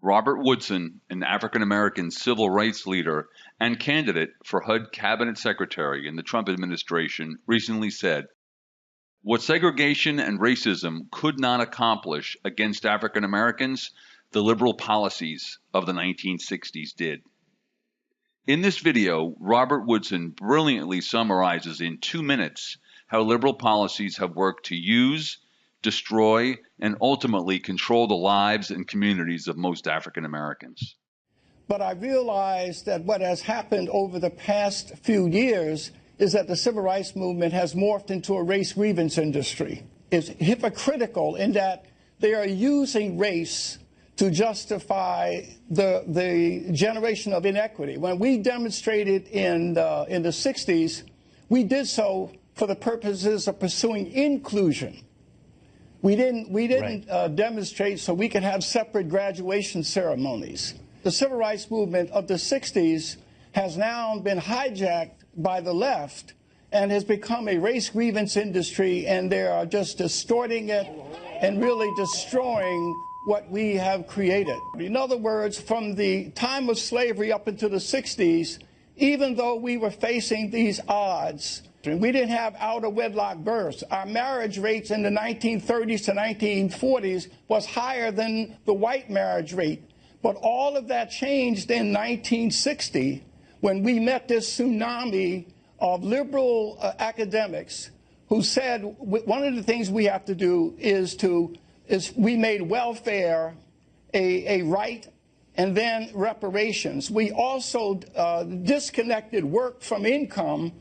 Robert Woodson, an African-American civil rights leader and candidate for HUD Cabinet Secretary in the Trump administration, recently said, "What segregation and racism could not accomplish against African Americans, the liberal policies of the 1960s did." In this video, Robert Woodson brilliantly summarizes in 2 minutes how liberal policies have worked to use, destroy, and ultimately control the lives and communities of most African Americans. But I realize that what has happened over the past few years is that the civil rights movement has morphed into a race grievance industry. It's hypocritical in that they are using race to justify the generation of inequity. When we demonstrated in the 60s, we did so for the purposes of pursuing inclusion. We didn't demonstrate so we could have separate graduation ceremonies. The civil rights movement of the 60s has now been hijacked by the left and has become a race grievance industry, and they are just distorting it and really destroying what we have created. In other words, from the time of slavery up into the 60s, even though we were facing these odds, we didn't have out-of-wedlock births. Our marriage rates in the 1930s to 1940s was higher than the white marriage rate. But all of that changed in 1960 when we met this tsunami of liberal academics who said one of the things we have to do is we made welfare a right and then reparations. We also disconnected work from income,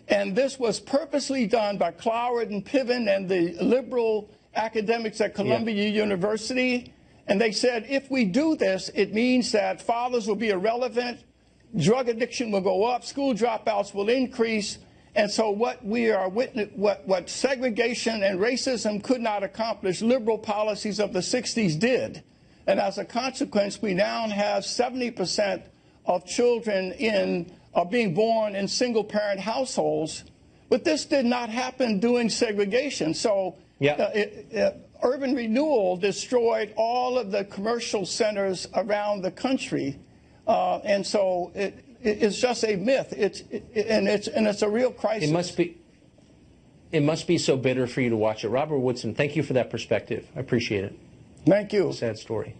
and this was purposely done by Cloward and Piven and the liberal academics at Columbia University. And they said, if we do this, it means that fathers will be irrelevant, drug addiction will go up, school dropouts will increase. And so what we are what segregation and racism could not accomplish, liberal policies of the 60s did. And as a consequence, we now have 70% of children are being born in single-parent households. But this did not happen during segregation. So urban renewal destroyed all of the commercial centers around the country. And so it's just a myth. It's a real crisis. It must be so bitter for you to watch it. Robert Woodson, thank you for that perspective. I appreciate it. Thank you. Sad story.